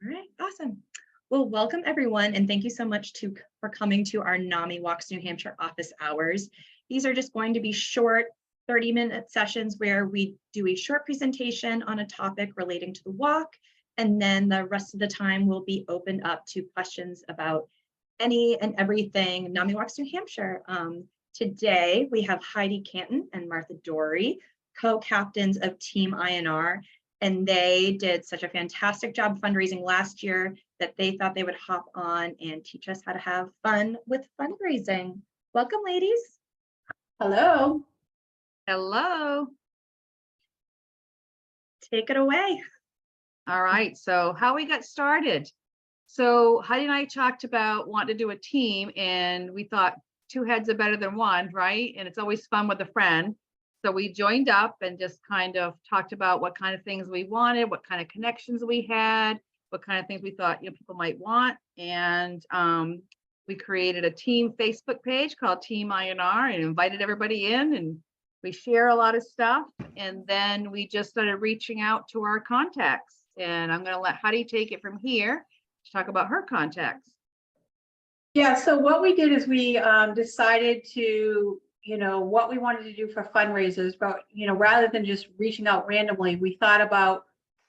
All right, awesome. Well, welcome everyone, and thank you so much for coming to our NAMI Walks New Hampshire office hours. These are just going to be short 30-minute sessions where we do a short presentation on a topic relating to the walk, and then the rest of the time will be opened up to questions about any and everything NAMI Walks New Hampshire. Today, we have Heidi Canton and Martha Dory, co-captains of Team INR, and they did such a fantastic job fundraising last year that they thought they would hop on and teach us how to have fun with fundraising. Welcome, ladies. Hello. Hello. Take it away. All right, so how we got started. So Heidi and I talked about wanting to do a team, and we thought two heads are better than one, right? And it's always fun with a friend. So we joined up and just kind of talked about what kind of things we wanted, what kind of connections we had, what kind of things we thought people might want. And we created a team Facebook page called Team INR and invited everybody in, and we share a lot of stuff. And then we just started reaching out to our contacts. And I'm going to let Heidi take it from here to talk about her contacts. Yeah, so what we did is we decided to, what we wanted to do for fundraisers, but, rather than just reaching out randomly, we thought about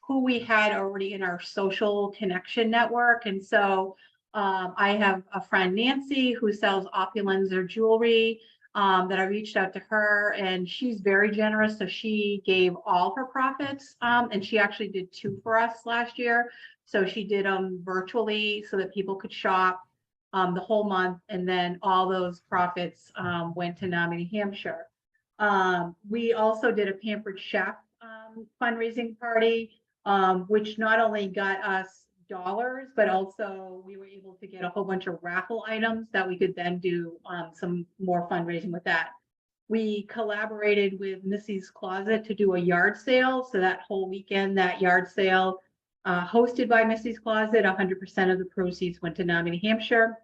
who we had already in our social connection network. And so I have a friend, Nancy, who sells Opulens jewelry that I reached out to her, and she's very generous. So she gave all her profits, and she actually did 2 for us last year. So she did them virtually so that people could shop the whole month, and then all those profits went to NAMI New Hampshire. We also did a Pampered Chef fundraising party, which not only got us dollars, but also we were able to get a whole bunch of raffle items that we could then do some more fundraising with that. We collaborated with Missy's Closet to do a yard sale. So that whole weekend, that yard sale hosted by Missy's Closet, 100% of the proceeds went to NAMI New Hampshire.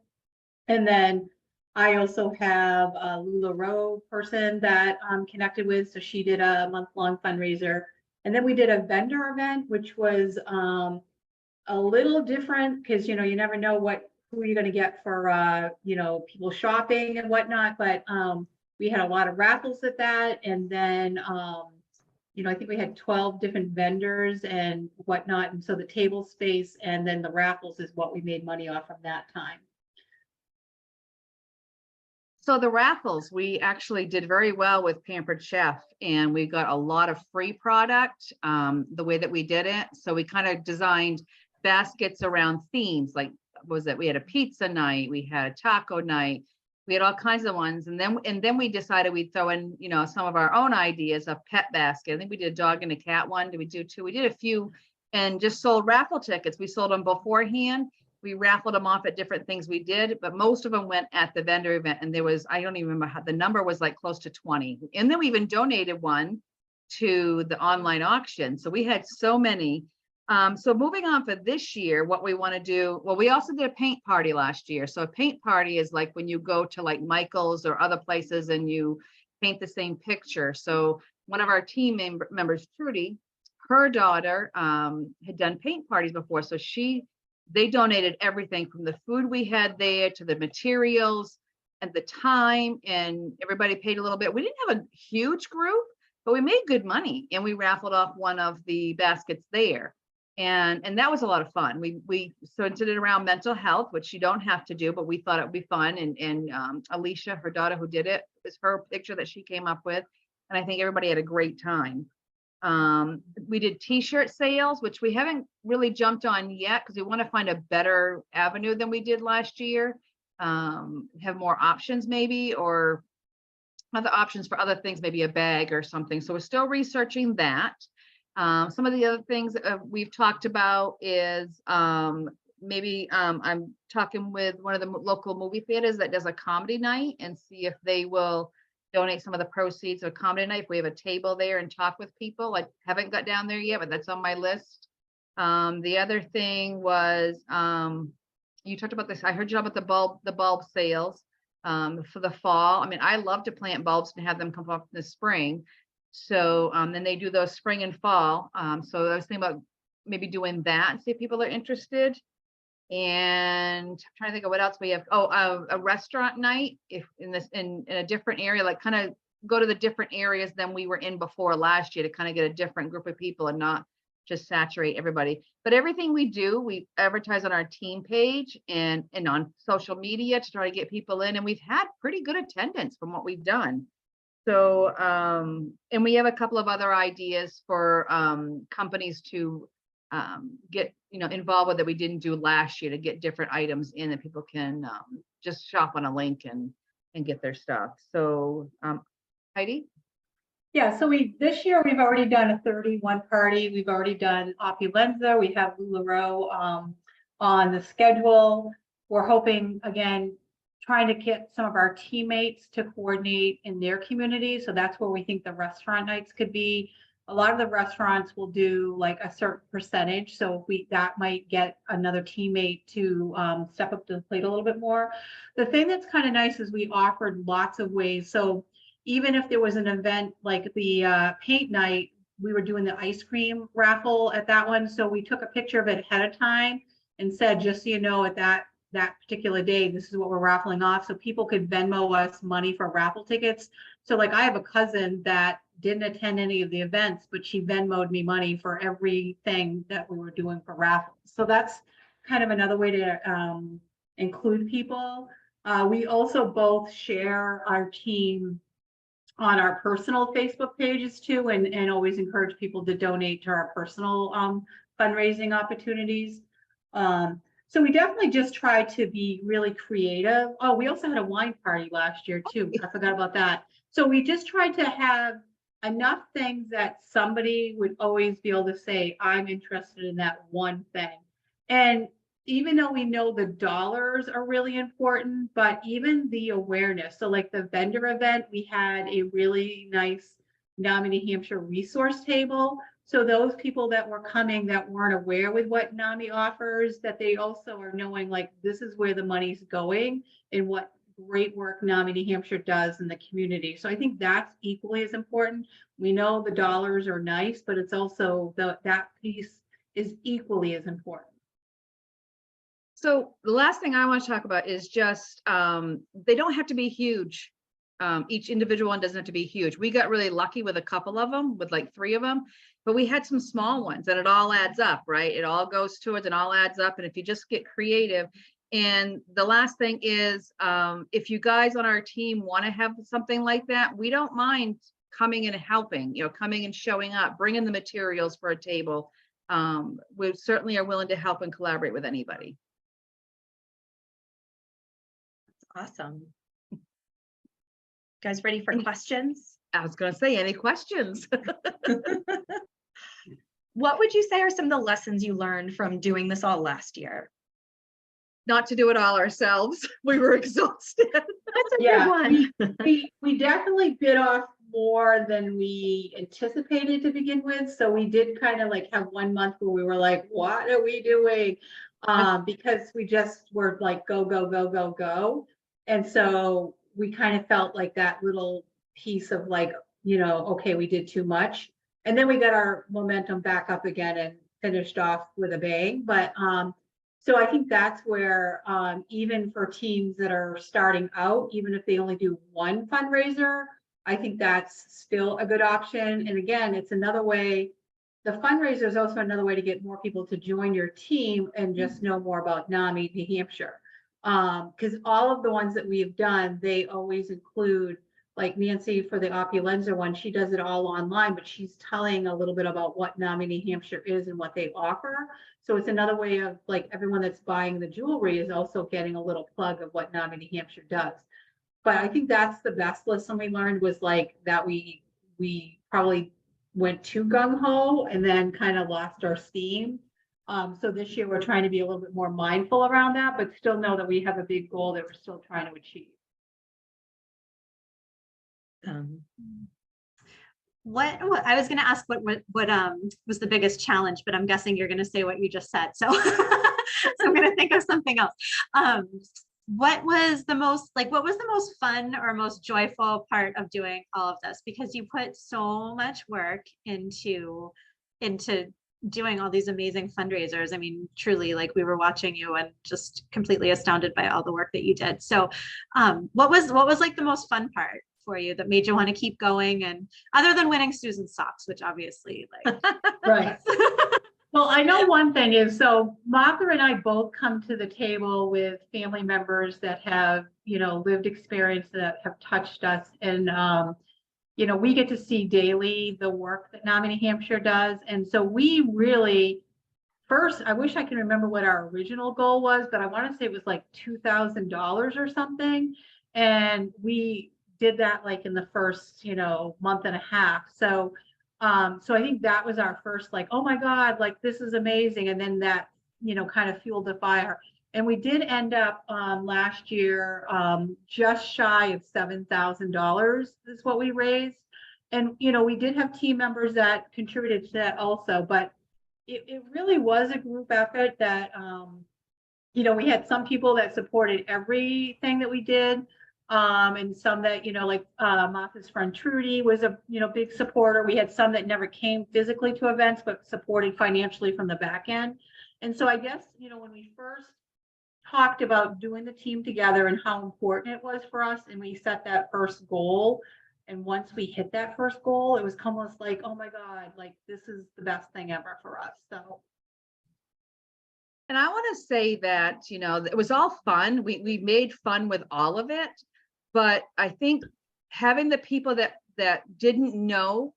And then I also have a LuLaRoe person that I'm connected with. So she did a month-long fundraiser. And then we did a vendor event, which was a little different because, you never know who you're going to get for, people shopping and whatnot. But we had a lot of raffles at that. And then, I think we had 12 different vendors and whatnot. And so the table space and then the raffles is what we made money off from that time. So the raffles, we actually did very well with Pampered Chef, and we got a lot of free product the way that we did it. So we kind of designed baskets around themes, like we had a pizza night, we had a taco night, we had all kinds of ones. And then we decided we'd throw in, some of our own ideas, a pet basket. I think we did a dog and a cat one. Did we do 2? We did a few and just sold raffle tickets. We sold them beforehand. We raffled them off at different things we did, but most of them went at the vendor event. And there was, I don't even remember how the number was, like close to 20. And then we even donated one to the online auction. So we had so many. So moving on for this year, what we want to do, well, we also did a paint party last year. So a paint party is like when you go to like Michael's or other places and you paint the same picture. So one of our team members, Trudy, her daughter had done paint parties before. So they donated everything from the food we had there to the materials and the time, and everybody paid a little bit. We didn't have a huge group, but we made good money, and we raffled off one of the baskets there. And that was a lot of fun. We centered it around mental health, which you don't have to do, but we thought it would be fun. And Alicia, her daughter who did it, was her picture that she came up with. And I think everybody had a great time. We did t-shirt sales, which we haven't really jumped on yet because we want to find a better avenue than we did last year. Have more options maybe, or other options for other things, maybe a bag or something. So we're still researching that. Some of the other things we've talked about is maybe I'm talking with one of the local movie theaters that does a comedy night and see if they will donate some of the proceeds of comedy night. If we have a table there and talk with people. I haven't got down there yet, but that's on my list. The other thing was you talked about this. I heard you about the bulb sales for the fall. I mean, I love to plant bulbs and have them come up in the spring. So then they do those spring and fall. So I was thinking about maybe doing that and see if people are interested. And I'm trying to think of what else we have. Oh, a restaurant night, if in a different area, like kind of go to the different areas than we were in before last year to kind of get a different group of people and not just saturate everybody. But everything we do, we advertise on our team page and on social media to try to get people in. And we've had pretty good attendance from what we've done. So, and we have a couple of other ideas for companies to get, involved with that we didn't do last year, to get different items in that people can just shop on a link and get their stuff. So, Heidi? Yeah, so this year we've already done a 31 party. We've already done Opulenza. We have LuLaRoe on the schedule. We're hoping, again, trying to get some of our teammates to coordinate in their community. So that's where we think the restaurant nights could be. A lot of the restaurants will do like a certain percentage. So that might get another teammate to step up to the plate a little bit more. The thing that's kind of nice is we offered lots of ways. So even if there was an event like the paint night, we were doing the ice cream raffle at that one. So we took a picture of it ahead of time and said, just so you know, at that particular day, this is what we're raffling off. So people could Venmo us money for raffle tickets. So like I have a cousin that didn't attend any of the events, but she Venmo'd me money for everything that we were doing for raffles. So that's kind of another way to include people. We also both share our team on our personal Facebook pages too, and always encourage people to donate to our personal fundraising opportunities. So we definitely just try to be really creative. Oh, we also had a wine party last year too. I forgot about that. So we just tried to have enough things that somebody would always be able to say, I'm interested in that one thing. And even though we know the dollars are really important, but even the awareness. So like the vendor event, we had a really nice NAMI New Hampshire resource table. So those people that were coming that weren't aware with what NAMI offers, that they also are knowing like this is where the money's going and what great work NAMI New Hampshire does in the community. So I think that's equally as important. We know the dollars are nice, but it's also that piece is equally as important. So the last thing I want to talk about is just, they don't have to be huge. Each individual one doesn't have to be huge. We got really lucky with a couple of them, with like 3 of them, but we had some small ones and it all adds up, right? It all goes towards and all adds up. And if you just get creative. And the last thing is, if you guys on our team want to have something like that, we don't mind coming and helping, coming and showing up, bringing the materials for a table. We certainly are willing to help and collaborate with anybody. Awesome. Guys ready for questions? I was going to say, any questions? What would you say are some of the lessons you learned from doing this all last year? Not to do it all ourselves. We were exhausted. That's a good one. We definitely bit off more than we anticipated to begin with. So we did kind of like have 1 month where we were like, what are we doing? Because we just were like, go, go, go, go, go. And so we kind of felt like that little piece of like, okay, we did too much. And then we got our momentum back up again and finished off with a bang. But so I think that's where even for teams that are starting out, even if they only do one fundraiser, I think that's still a good option. And again, it's another way. The fundraiser is also another way to get more people to join your team and just know more about NAMI New Hampshire. Because all of the ones that we've done, they always include, like Nancy for the Opulenza one, she does it all online, but she's telling a little bit about what NAMI New Hampshire is and what they offer. So it's another way of like everyone that's buying the jewelry is also getting a little plug of what NAMI New Hampshire does. But I think that's the best lesson we learned was like that we probably went too gung-ho and then kind of lost our steam. So this year we're trying to be a little bit more mindful around that, but still know that we have a big goal that we're still trying to achieve. What I was going to ask what was the biggest challenge, but I'm guessing you're going to say what you just said. So, so I'm going to think of something else. What was the most fun or most joyful part of doing all of this? Because you put so much work into doing all these amazing fundraisers. I mean, truly, like we were watching you and just completely astounded by all the work that you did. So, what was like the most fun part for you that made you want to keep going? And other than winning Susan's socks, which obviously, like, Right. Well, I know one thing is, so Martha and I both come to the table with family members that have, lived experience that have touched us. And, we get to see daily the work that NAMI New Hampshire does. And so we really, first, I wish I can remember what our original goal was, but I want to say it was like $2,000 or something. And we did that like in the first, month and a half. So I think that was our first, like, oh my God, like this is amazing. And then that, kind of fueled the fire. And we did end up last year just shy of $7,000 is what we raised. And, we did have team members that contributed to that also, but it really was a group effort that, we had some people that supported everything that we did. And some that, like Martha's friend Trudy was a, big supporter. We had some that never came physically to events, but supported financially from the back end. And so I guess, when we first talked about doing the team together and how important it was for us, and we set that first goal. And once we hit that first goal, it was almost like, oh my God, like this is the best thing ever for us. So. And I want to say that, it was all fun. We made fun with all of it. But I think having the people that didn't know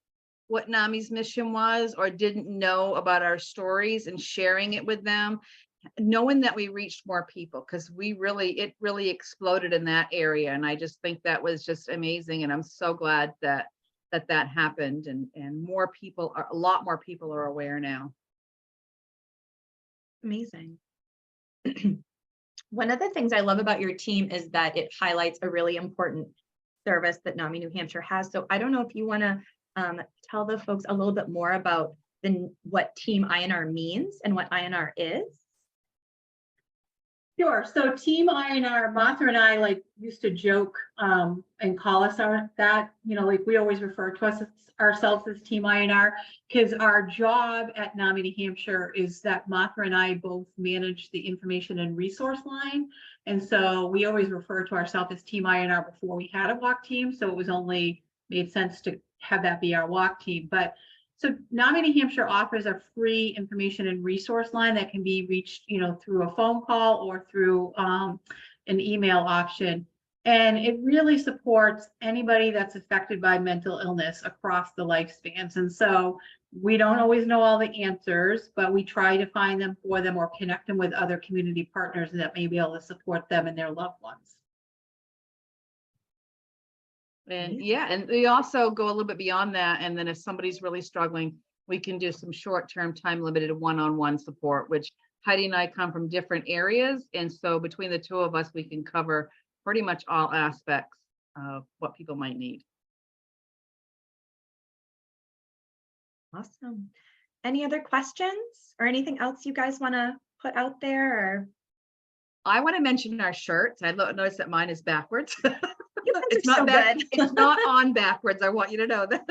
what NAMI's mission was or didn't know about our stories and sharing it with them, knowing that we reached more people, because it really exploded in that area. And I just think that was just amazing. And I'm so glad that happened, and a lot more people are aware now. Amazing. One of the things I love about your team is that it highlights a really important service that NAMI New Hampshire has. So I don't know if you want to tell the folks a little bit more about what Team INR means and what INR is. Sure. So Team INR, Martha and I used to joke and call us that, we always refer to ourselves as Team INR, because our job at NAMI New Hampshire is that Martha and I both manage the information and resource line. And so we always refer to ourselves as Team INR before we had a walk team. So it was only made sense to have that be our walk team. But so NAMI New Hampshire offers a free information and resource line that can be reached, through a phone call or through an email option. And it really supports anybody that's affected by mental illness across the lifespans. And so we don't always know all the answers, but we try to find them for them or connect them with other community partners that may be able to support them and their loved ones. And yeah, and we also go a little bit beyond that. And then if somebody's really struggling, we can do some short-term, time-limited one-on-one support, which Heidi and I come from different areas. And so between the two of us, we can cover pretty much all aspects of what people might need. Awesome. Any other questions or anything else you guys want to put out there? Or I want to mention our shirts. I noticed that mine is backwards. you guys It's are not so back, good. it's not on backwards. I want you to know that.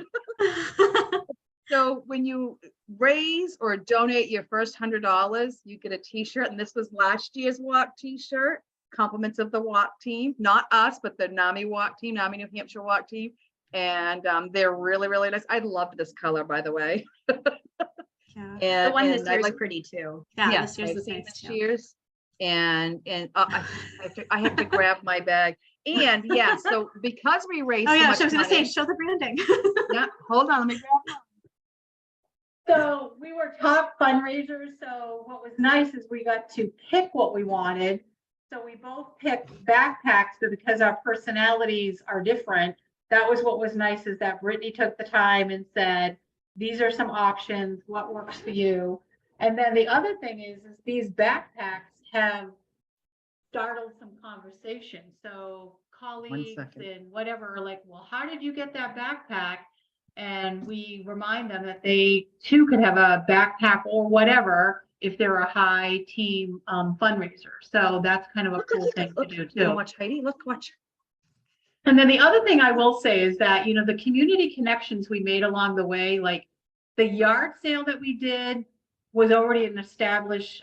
So when you raise or donate your first $100, you get a t-shirt. And this was last year's walk t-shirt, compliments of the walk team, not us, but the NAMI walk team, NAMI New Hampshire walk team. And they're really, really nice. I loved this color, by the way. Yeah. And, The one this and year is like, pretty too. Yeah, this this year's I've is seen nice this too. year's. And I have to grab my bag. And yeah, so because we raised Oh so yeah, much I was gonna say, money, show the branding. yeah, hold on, let me grab mine. So we were top fundraisers. So what was nice is we got to pick what we wanted. So we both picked backpacks, but because our personalities are different, that was what was nice, is that Brittany took the time and said, these are some options, what works for you? And then the other thing is these backpacks have startled some conversation. So colleagues second. and whatever are like, well, how did you get that backpack? And we remind them that they too could have a backpack or whatever if they're a high team fundraiser. So that's kind of a cool thing to do too. Watch Heidi, look, watch. And then the other thing I will say is that, the community connections we made along the way, like the yard sale that we did, was already an established,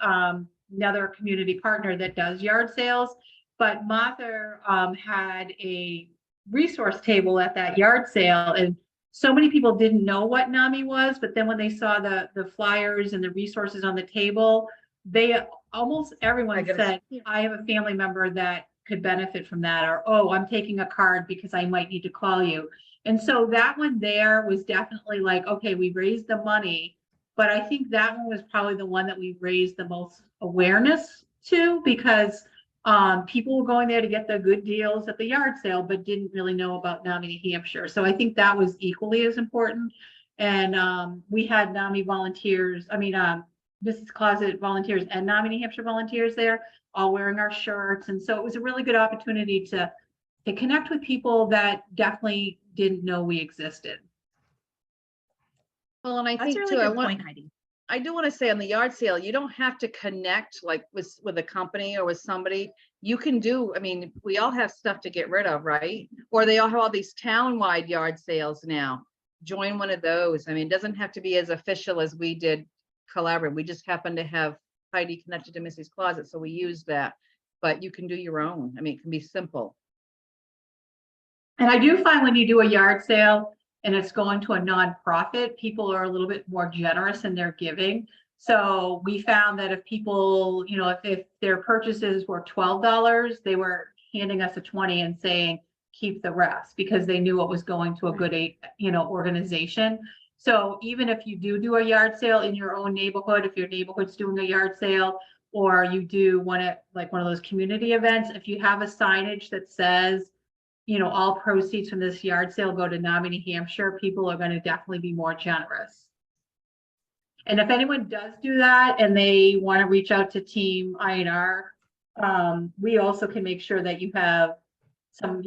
another community partner that does yard sales. But Martha, had a resource table at that yard sale, and so many people didn't know what NAMI was, but then when they saw the flyers and the resources on the table, almost everyone said, I have a family member that could benefit from that, or, oh, I'm taking a card because I might need to call you. And so that one there was definitely like, okay, we raised the money, but I think that one was probably the one that we raised the most awareness to, because people were going there to get the good deals at the yard sale, but didn't really know about NAMI New Hampshire. So I think that was equally as important. And we had NAMI volunteers, Mrs. Closet volunteers and NAMI New Hampshire volunteers there, all wearing our shirts. And so it was a really good opportunity to connect with people that definitely didn't know we existed. Well, and I That's a think really too, good point, Heidi. I do want to say on the yard sale, you don't have to connect like with a company or with somebody. You can do, I mean, we all have stuff to get rid of, right? Or they all have all these town-wide yard sales now. Join one of those. I mean, it doesn't have to be as official as we did Collaborate. We just happen to have Heidi connected to Missy's Closet, so we use that. But you can do your own. I mean, it can be simple. And I do find when you do a yard sale and it's going to a nonprofit, people are a little bit more generous in their giving. So we found that if people, if their purchases were $12, they were handing us a 20 and saying, keep the rest, because they knew it was going to a good, organization. So even if you do a yard sale in your own neighborhood, if your neighborhood's doing a yard sale, or you do one of those community events, if you have a signage that says, all proceeds from this yard sale go to NAMI New Hampshire, people are going to definitely be more generous. And if anyone does do that and they want to reach out to Team INR, we also can make sure that you have some,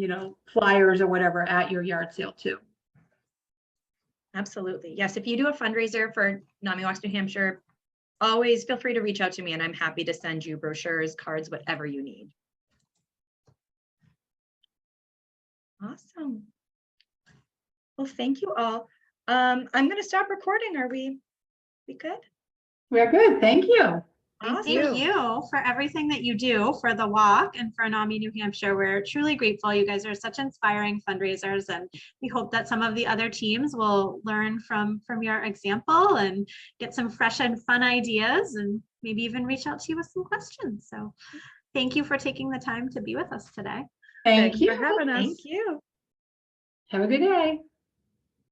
flyers or whatever at your yard sale too. Absolutely. Yes, if you do a fundraiser for NAMI Walks New Hampshire, always feel free to reach out to me and I'm happy to send you brochures, cards, whatever you need. Awesome. Well, thank you all. I'm going to stop recording. Are we good? We're good. Thank you. Awesome. Thank you for everything that you do for the walk and for NAMI New Hampshire. We're truly grateful. You guys are such inspiring fundraisers, and we hope that some of the other teams will learn from your example and get some fresh and fun ideas, and maybe even reach out to you with some questions. So thank you for taking the time to be with us today. Thank you for having us. Thank you. Have a good day.